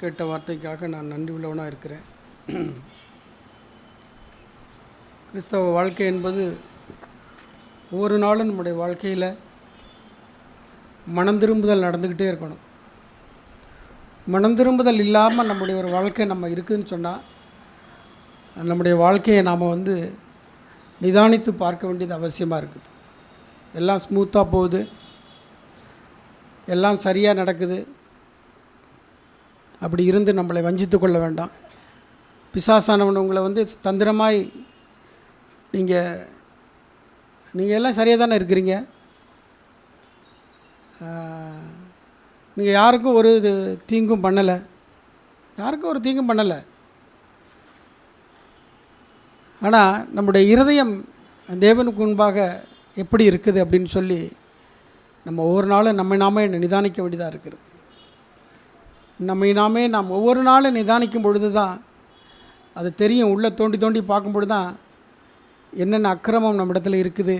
கேட்ட வார்த்தைக்காக நான் நன்றி உள்ளவனாக இருக்கிறேன். கிறிஸ்தவ வாழ்க்கை என்பது ஒவ்வொரு நாளும் நம்முடைய வாழ்க்கையில் மனம் திரும்புதல் நடந்துக்கிட்டே இருக்கணும். மனம் திரும்புதல் இல்லாமல் நம்முடைய ஒரு வாழ்க்கை நம்ம இருக்குதுன்னு சொன்னால் நம்முடைய வாழ்க்கையை நாம் நிதானித்து பார்க்க வேண்டியது அவசியமாக இருக்குது. எல்லாம் ஸ்மூத்தாக போகுது, எல்லாம் சரியாக நடக்குது, அப்படி இருந்து நம்மளை வஞ்சித்து கொள்ள வேண்டாம். பிசாசானவன் உங்களை தந்திரமாய் நீங்கள் எல்லாம் சரியாக தானே இருக்கிறீங்க, நீங்கள் யாருக்கும் ஒரு தீங்கும் பண்ணலை, யாருக்கும் ஒரு தீங்கும் பண்ணலை. ஆனால் நம்முடைய இருதயம் தேவனுக்கு முன்பாக எப்படி இருக்குது அப்படின்னு சொல்லி நம்ம ஒவ்வொரு நாளும் நம்மை நாமே நிதானிக்க வேண்டியதாக இருக்குது. நாம் ஒவ்வொரு நாளும் நிதானிக்கும் பொழுது தான் அது தெரியும். உள்ளே தோண்டி தோண்டி பார்க்கும்பொழுது தான் என்னென்ன அக்கிரமம் நம்ம இடத்துல இருக்குது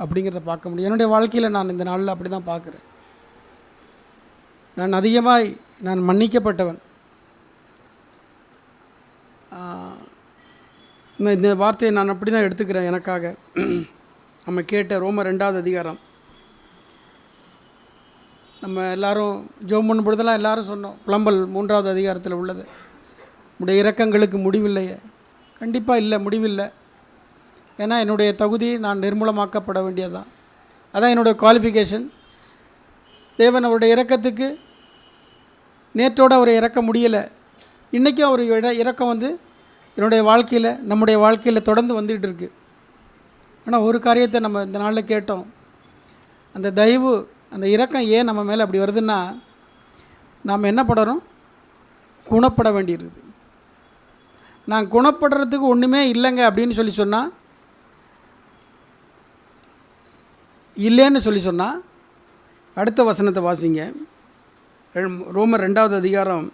அப்படிங்கிறத பார்க்க முடியும். என்னுடைய வாழ்க்கையில் நான் இந்த நாளில் அப்படி தான் பார்க்குறேன். நான் அதிகமாய் மன்னிக்கப்பட்டவன். இந்த வார்த்தையை நான் அப்படி தான் எடுத்துக்கிறேன். எனக்காக நம்ம கேட்ட ரோமர் 2வது அதிகாரம் நம்ம எல்லோரும் ஜெபம் பண்ணும் பொழுதெல்லாம் எல்லோரும் சொன்னோம். புலம்பல் 3வது அதிகாரத்தில் உள்ளது. உடைய இரக்கங்களுக்கு முடிவில்லையே. கண்டிப்பாக இல்லை, முடிவில்லை. ஏன்னா என்னுடைய தகுதி நான் நிர்மூலமாக்கப்பட வேண்டியதுதான். அதான் என்னுடைய குவாலிஃபிகேஷன். தேவன் அவருடைய இரக்கத்துக்கு நேற்றோடு அவரை இறக்க முடியலை, இன்றைக்கும் அவர் இரக்கம் என்னுடைய வாழ்க்கையில் நம்முடைய வாழ்க்கையில் தொடர்ந்து வந்துகிட்டு இருக்குது. ஆனால் ஒரு காரியத்தை நம்ம இந்த நாளில் கேட்டோம். அந்த தயவு, அந்த இரக்கம் ஏன் நம்ம மேலே அப்படி வருதுன்னா நாம் என்ன படுறோம்? குணப்பட வேண்டியிருக்குது. நான் குணப்படுறதுக்கு ஒன்றுமே இல்லைங்க அப்படின்னு சொன்னால், இல்லைன்னு சொன்னால் அடுத்த வசனத்தை வாசிங்க. ரோமர் 2வது அதிகாரம்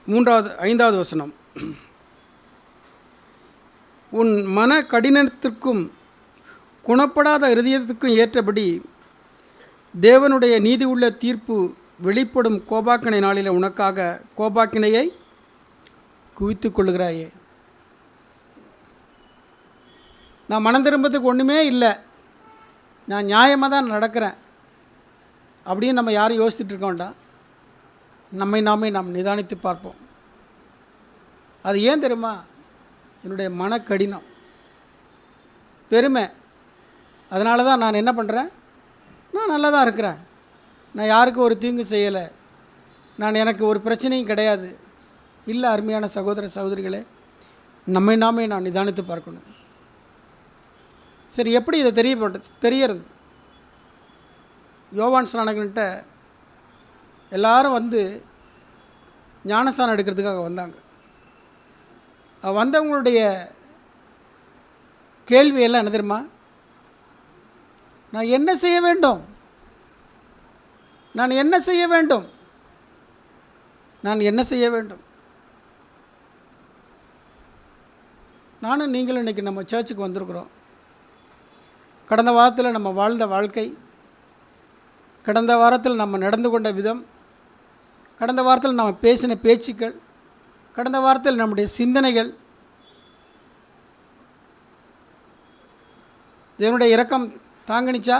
5வது வசனம். உன் மன கடினத்திற்கும் குணப்படாத இருதயத்துக்கும் ஏற்றபடி தேவனுடைய நீதி உள்ள தீர்ப்பு வெளிப்படும் கோபாக்கினை நாளில் உனக்காக கோபாக்கினையை குவித்து கொள்ளுகிறாயே. நான் மனம் திரும்பத்துக்கு ஒன்றுமே இல்லை, நான் நியாயமாக தான் நடக்கிறேன் அப்படின்னு நம்ம யாரும் யோசிச்சுட்டு இருக்க வேண்டாம். நம்மை நாம் நிதானித்து பார்ப்போம். அது ஏன் தெரியுமா? என்னுடைய மனக்கடினம், பெருமை. அதனால தான் நான் என்ன பண்ணுறேன்? நான் நல்லா தான் இருக்கிறேன், நான் யாருக்கும் ஒரு தீங்கு செய்யலை, எனக்கு ஒரு பிரச்சனையும் கிடையாது. இல்லை அருமையான சகோதர சகோதரிகளே, நம்மை நான் நிதானித்து பார்க்கணும். சரி, எப்படி இதை தெரியறது? யோவான் ஸ்நானகன்கிட்ட எல்லாரும் ஞானஸ்தானம் எடுக்கிறதுக்காக வந்தாங்க. வந்தவங்களுடைய கேள்வியெல்லாம் என்ன தெரியுமா? நான் என்ன செய்ய வேண்டும்? நான் என்ன செய்ய வேண்டும்? நான் என்ன செய்ய வேண்டும்? நானும் நீங்களும் இன்றைக்கி நம்ம சர்ச்சுக்கு வந்திருக்கிறோம். கடந்த வாரத்தில் நம்ம வாழ்ந்த வாழ்க்கை, கடந்த வாரத்தில் நம்ம நடந்து கொண்ட விதம், கடந்த வாரத்தில் நம்ம பேசின பேச்சுக்கள், கடந்த வாரத்தில் நம்முடைய சிந்தனைகள், இதனுடைய இரக்கம் தாங்கணிச்சா?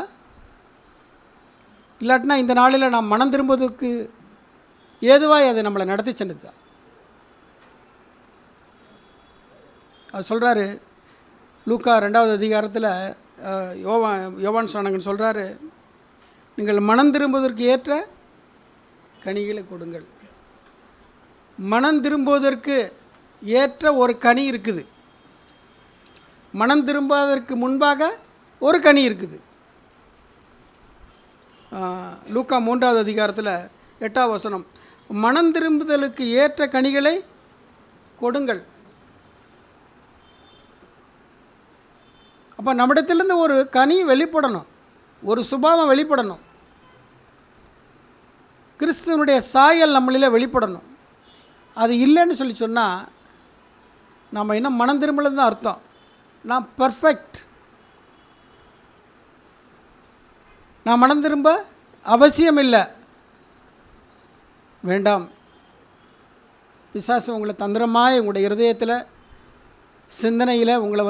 இல்லாட்டினா இந்த நாளில் நாம் மனம் திரும்புவதற்கு ஏதுவாய் அதை நம்மளை நடத்தி சென்றுதா? அவர் சொல்கிறாரு, லூக்கா 2வது அதிகாரத்தில் யோவான் ஸ்நானகன் சொல்கிறாரு, நீங்கள் மனம் திரும்புவதற்கு ஏற்ற கனிகளை கொடுங்கள். மனம் திரும்புவதற்கு ஏற்ற ஒரு கனி இருக்குது, மனம் திரும்பாததற்கு முன்பாக ஒரு கனி இருக்குது. லூக்கா 3வது அதிகாரத்தில் 8வது வசனம், மனம் திரும்புதலுக்கு ஏற்ற கனிகளை கொடுங்கள். அப்போ நம்மிடத்திலேருந்து ஒரு கனி வெளிப்படணும், ஒரு சுபாவம் வெளிப்படணும், கிறிஸ்துவனுடைய சாயல் நம்மளில் வெளிப்படணும். அது இல்லைன்னு சொன்னால் நம்ம இன்னும் மனம் திரும்பலன்னு தான் அர்த்தம். நான் பர்ஃபெக்ட், நான் மனம் திரும்ப அவசியம் இல்லை. வேண்டாம். பிசாசு உங்களை தந்திரமாய் உங்களுடைய இருதயத்தில் சிந்தனையில் உங்களை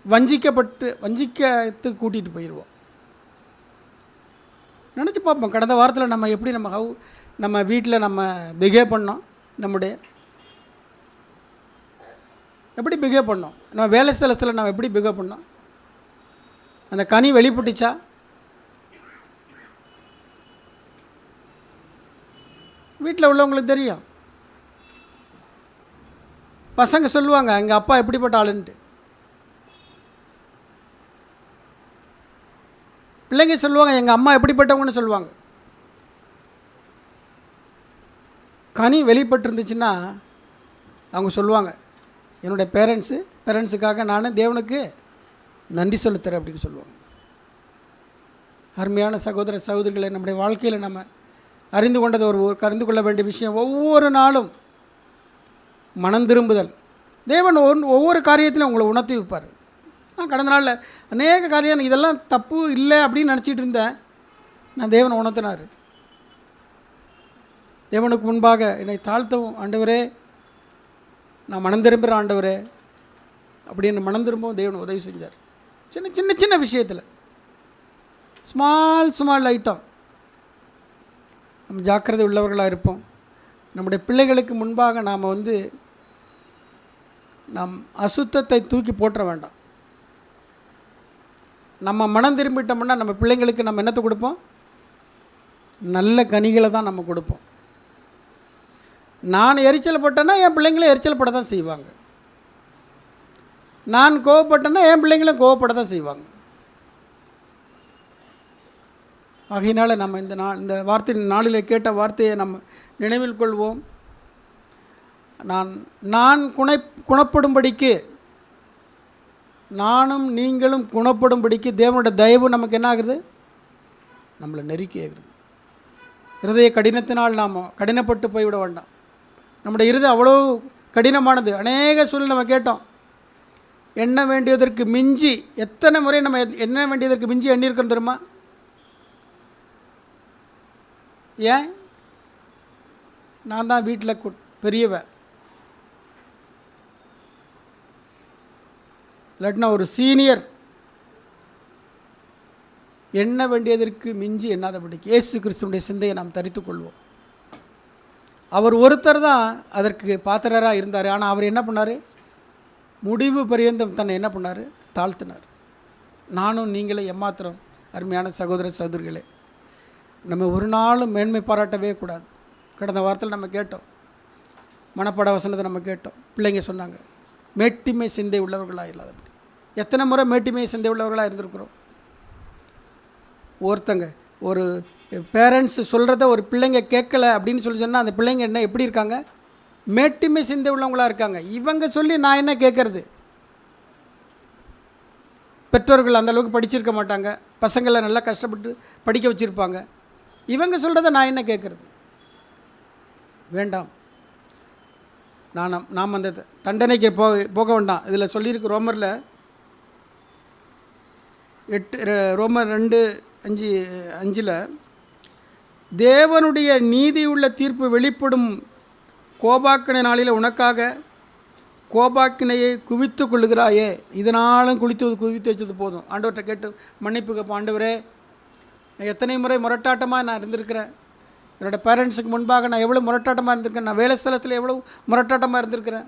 வஞ்சிக்கத்துக்கு கூட்டிகிட்டு போயிடுவோம். நினச்சி பார்ப்போம், கடந்த வாரத்தில் நம்ம எப்படி நம்ம வீட்டில் நம்ம பிஹேவ் பண்ணோம், எப்படி பிஹேவ் பண்ணோம், நம்ம வேலை ஸ்தலத்தில் நம்ம எப்படி பிஹேவ் பண்ணோம், அந்த கனி வெளிப்பட்டுச்சா? வீட்டில் உள்ளவங்களுக்கு தெரியும். பசங்க சொல்லுவாங்க எங்கள் அப்பா எப்படிப்பட்ட ஆளுன்ட்டு. பிள்ளைங்க சொல்லுவாங்க எங்கள் அம்மா எப்படிப்பட்டவங்கன்னு சொல்லுவாங்க. கனி வெளிப்பட்டுருந்துச்சுன்னா அவங்க சொல்லுவாங்க, என்னுடைய பேரண்ட்ஸுக்காக நான் தேவனுக்கு நன்றி செலுத்துகிறேன் அப்படின்னு சொல்லுவாங்க. அருமையான சகோதர சகோதரிகளை, நம்முடைய வாழ்க்கையில் நம்ம அறிந்து கொண்டது அறிந்து கொள்ள வேண்டிய விஷயம், ஒவ்வொரு நாளும் மனம் திரும்புதல். தேவன் ஒவ்வொரு காரியத்திலும் உங்களை உணர்த்தி வைப்பார். நான் கடந்த நாளில் அநேக காரியம் இதெல்லாம் தப்பு இல்லை அப்படின்னு நினச்சிட்டு இருந்தேன். நான் தேவனை உணர்த்தினார். தேவனுக்கு முன்பாக என்னை தாழ்த்தவும், ஆண்டவரே நான் மனம் திரும்புகிறேன் ஆண்டவரே அப்படின்னு மனம் திரும்பவும் தேவன் உதவி செஞ்சார். சின்ன விஷயத்தில் ஸ்மால் ஐட்டம் நம்ம ஜாக்கிரதை உள்ளவர்களாக இருப்போம். நம்முடைய பிள்ளைகளுக்கு முன்பாக நாம் அசுத்தத்தை தூக்கி போட்டுற வேண்டாம். நம்ம மனம் திரும்பிட்டோம்னா நம்ம பிள்ளைங்களுக்கு நம்ம என்னத்தை கொடுப்போம்? நல்ல கனிகளை தான் நம்ம கொடுப்போம். நான் எரிச்சல் பட்டேன்னா என் பிள்ளைங்களும் எரிச்சல் பட தான் செய்வாங்க. நான் கோவப்பட்டேன்னா என் பிள்ளைங்களும் கோவப்பட தான் செய்வாங்க. ஆகையினால் நம்ம இந்த நாளில் கேட்ட வார்த்தையை நம்ம நினைவில் கொள்வோம். நான் குணப்படும்படிக்கு, நானும் நீங்களும் குணப்படும்படிக்கு தேவனுடைய தயவு நமக்கு என்ன ஆகுது? நம்மளை நெருக்கி ஆகுது. இருதய கடினத்தினால் நாம் கடினப்பட்டு போய்விட வேண்டாம். நம்முடைய இருதயம் அவ்வளோ கடினமானது. அநேக சூழ்நிலை நம்ம கேட்டோம், எண்ண வேண்டியதற்கு மிஞ்சி எத்தனை முறை நம்ம எண்ண வேண்டியதற்கு மிஞ்சி எண்ணியிருக்கிறோம் தெரியுமா? ஏன்? நான் தான் வீட்டில் பெரியவன், இல்லாட்டினா ஒரு சீனியர். எண்ண வேண்டியதற்கு மிஞ்சி எண்ணாதபடிக்கு இயேசு கிறிஸ்துவனுடைய சிந்தையை நாம் தரித்து கொள்வோம். அவர் ஒருத்தர் தான் அதற்கு பாத்திரராக இருந்தார். ஆனால் அவர் என்ன பண்ணார்? முடிவு பரியந்தம் தன்னை என்ன பண்ணார்? தாழ்த்தினார். நானும் நீங்களே எம்மாத்திரம் அருமையான சகோதர சகோதரிகளே, நம்ம ஒரு நாளும் மேன்மை பாராட்டவே கூடாது. கடந்த வாரத்தில் நம்ம கேட்டோம், மனப்பாட வசனத்தை நம்ம கேட்டோம். பிள்ளைங்க சொன்னாங்க மேட்டிமை சிந்தை உள்ளவர்களாக இல்லாதபடி. எத்தனை முறை மேட்டிமை சிந்தை உள்ளவர்களாக இருந்திருக்கிறோம்? ஒரு பேரண்ட்ஸ் சொல்கிறத ஒரு பிள்ளைங்க கேட்கலை அப்படின்னு சொன்னால் அந்த பிள்ளைங்க என்ன எப்படி இருக்காங்க? மேட்டிமை சிந்தை உள்ளவங்களாக இருக்காங்க. இவங்க சொல்லி நான் என்ன கேட்குறது? பெற்றோர்கள் அந்தளவுக்கு படிச்சிருக்க மாட்டாங்க, பசங்களை நல்லா கஷ்டப்பட்டு படிக்க வச்சுருப்பாங்க. இவங்க சொல்கிறத நான் என்ன கேட்குறது? வேண்டாம். நாம் அந்த தண்டனைக்கு போக வேண்டாம். இதில் சொல்லியிருக்கு ரோமர் 2:5 தேவனுடைய நீதியுள்ள தீர்ப்பு வெளிப்படும் கோபாக்கினை நாளில் உனக்காக கோபாக்கினையை குவித்து கொள்ளுகிறாயே, இதனாலும் குவித்து வச்சது போதும். ஆண்டவர்கிட்ட கேட்டு மன்னிப்பு கேட்போம். ஆண்டவரே, எத்தனை முறை முரட்டாட்டமாக நான் இருந்திருக்கிறேன். என்னோடய பேரண்ட்ஸுக்கு முன்பாக நான் எவ்வளோ முரட்டாட்டமாக இருந்திருக்கேன். நான் வேலை ஸ்தலத்தில் எவ்வளோ முரட்டாட்டமாக இருந்திருக்கிறேன்.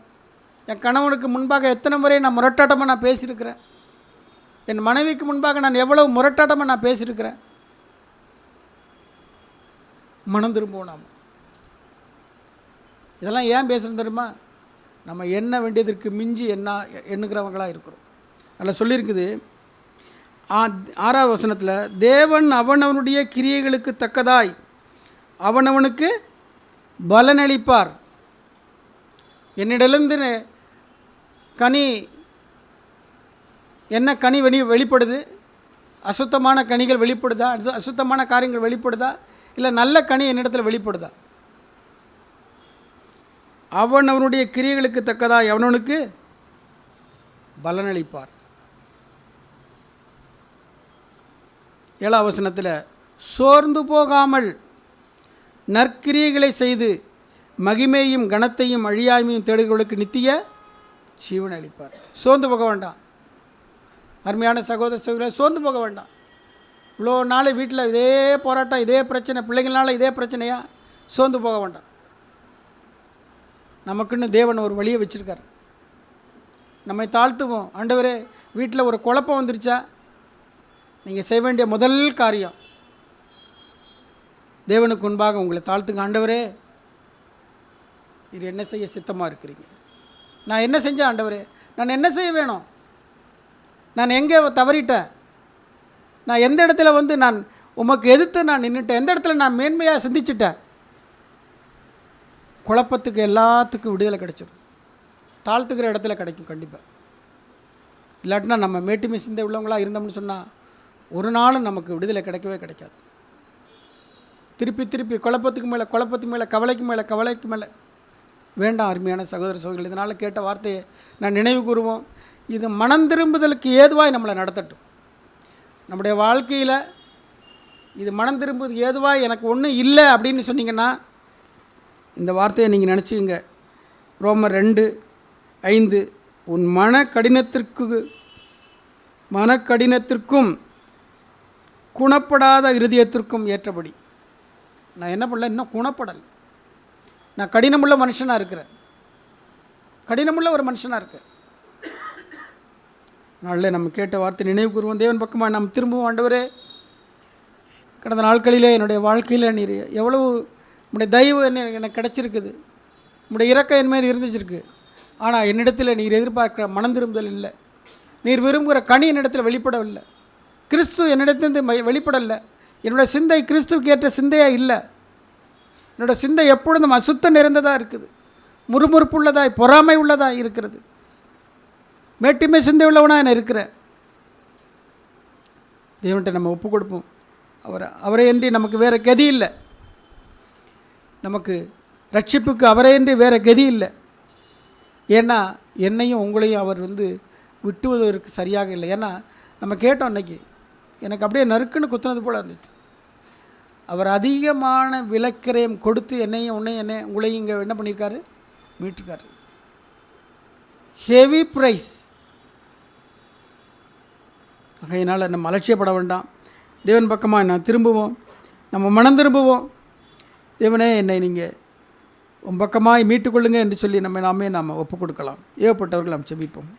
என் கணவனுக்கு முன்பாக எத்தனை முறை நான் முரட்டாட்டமாக நான் பேசியிருக்கிறேன். என் மனைவிக்கு முன்பாக நான் எவ்வளோ முரட்டாட்டமாக நான் பேசியிருக்கிறேன். மனம் திரும்புவோம். நாம் இதெல்லாம் ஏன் பேசுகிறோம் தெரியுமா? நம்ம எண்ண வேண்டியதற்கு மிஞ்சி எண்ணுகிறவங்களாக இருக்கிறோம். அதில் சொல்லியிருக்குது 6வது வசனத்தில், தேவன் அவனவனுடைய கிரியைகளுக்கு தக்கதாய் அவனவனுக்கு பலனளிப்பார். என்னிடலிருந்து என்ன கனி வெளிப்படுது? அசுத்தமான கனிகள் வெளிப்படுதா? அசுத்தமான காரியங்கள் வெளிப்படுதா? இல்லை நல்ல கனி என்னிடத்தில் வெளிப்படுதா? அவனவனுடைய கிரியைகளுக்கு தக்கதாய் அவனவனுக்கு பலனளிப்பார். 7வது வசனத்தில், சோர்ந்து போகாமல் நற்கிரியைகளை செய்து மகிமையும் கனத்தையும் அழியாமையும் தேடுகிறவர்களுக்கு நித்திய ஜீவன் அளிப்பார். சோர்ந்து போக வேண்டாம் அருமையான சகோதர சகோதரர், சோர்ந்து போக வேண்டாம். இவ்வளோ நாள் வீட்டில் இதே போராட்டம், இதே பிரச்சனை, பிள்ளைங்களால இதே பிரச்சனையா, சோர்ந்து போக வேண்டாம். நமக்குன்னு தேவன் ஒரு வழியை வச்சுருக்கார். நம்மை தாழ்த்துவோம். ஆண்டவரே, வீட்டில் ஒரு குழப்பம் வந்துருச்சா, நீங்கள் செய்ய வேண்டிய முதல் காரியம் தேவனுக்கு முன்பாக உங்களை தாழ்த்துங்க. ஆண்டவரே, இது என்ன செய்ய சித்தமாக இருக்கிறீங்க? நான் என்ன செஞ்சேன் ஆண்டவரே? நான் என்ன செய்ய வேணும்? நான் எங்கே தவறிட்டேன்? நான் எந்த இடத்துல நான் உமக்கு எதிர்த்து நான் நின்றுட்டேன்? எந்த இடத்துல நான் மேன்மையாக சிந்திச்சிட்டேன்? குழப்பத்துக்கு எல்லாத்துக்கும் விடுதலை கிடைச்சிடும். தாழ்த்துக்கிற இடத்துல கிடைக்கும் கண்டிப்பாக. இல்லாட்டினா நம்ம மேட்டுமை சிந்தை உள்ளவங்களாக இருந்தோம்னு சொன்னால் ஒரு நாளும் நமக்கு விடுதலை கிடைக்கவே கிடைக்காது. திருப்பி திருப்பி குழப்பத்துக்கு மேலே குழப்பத்துக்கு மேலே, கவலைக்கு மேலே கவலைக்கு மேலே. வேண்டாம் அருமையான சகோதர சகோதரிகள், இதனால் கேட்ட வார்த்தையை நான் நினைவு கூறுவோம். இது மனம் திரும்புதலுக்கு ஏதுவாய் நம்மளை நடத்தட்டும். நம்முடைய வாழ்க்கையில் இது மனம் திரும்புவதுக்கு ஏதுவாய் எனக்கு ஒன்றும் இல்லை அப்படின்னு சொன்னீங்கன்னா இந்த வார்த்தையை நீங்கள் நினச்சிங்க. ரோமர் 2:5, உன் மனக்கடினத்திற்கும் குணப்படாத இருதயத்திற்கும் ஏற்றபடி. நான் என்ன பண்ணல, இன்னும் குணப்படலை. நான் கடினமுள்ள மனுஷனாக இருக்கிறேன், கடினமுள்ள ஒரு மனுஷனாக இருக்கேன். நாளில் நம்ம கேட்ட வார்த்தை நினைவு கூறுவோம். தேவன் பக்கமாக நாம் திரும்புவோம். ஆண்டவரே, கடந்த நாட்களிலே என்னுடைய வாழ்க்கையில் நீர் எவ்வளவு உடைய தயவு எனக்கு கிடச்சிருக்குது, உடைய இரக்கம் என் மேல் இருந்துச்சிருக்கு. ஆனால் என்னிடத்தில் நீர் எதிர்பார்க்குற மனம் திரும்புதல் இல்லை. நீர் விரும்புகிற கனி என்னிடத்தில் வெளிப்படவில்லை. கிறிஸ்து என்னிடத்திலிருந்து வெளிப்படலை. என்னோடய சிந்தை கிறிஸ்துவுக்கு ஏற்ற சிந்தையாக இல்லை. என்னோடய சிந்தை எப்பொழுதும் அசுத்தம் நிறைந்ததாக இருக்குது, முறுமுறுப்புள்ளதாய், பொறாமை உள்ளதாக இருக்கிறது, மேட்டுமை சிந்தை உள்ளவனாக நான் இருக்கிறேன். தேவன்கிட்ட நம்ம ஒப்பு கொடுப்போம். அவரை அன்றி நமக்கு வேறு கதி இல்லை. நமக்கு ரட்சிப்புக்கு அவரை அன்றி வேறு கதி இல்லை. ஏன்னா என்னையும் உங்களையும் அவர் விட்டுவதற்கு சரியாக இல்லை. ஏன்னா நம்ம கேட்டோம் அன்னைக்கு, எனக்கு அப்படியே நறுக்குன்னு குத்துனது போல் இருந்துச்சு. அவர் அதிகமான விலைக்கிரயம் கொடுத்து என்னையும் உங்களையும் இங்கே என்ன பண்ணியிருக்காரு, மீட்டிருக்காரு. Heavy price. ஆகையினால் நம்ம அலட்சியப்பட வேண்டாம். தேவன் பக்கமாக நான் திரும்புவோம், நம்ம மனம் திரும்புவோம். தேவனே, என்னை நீங்கள் உன் பக்கமாக மீட்டுக்கொள்ளுங்க என்று சொல்லி நாமே நாம் ஒப்புக் கொடுக்கலாம். ஏவப்பட்டவர்கள் நாம் செபிப்போம்.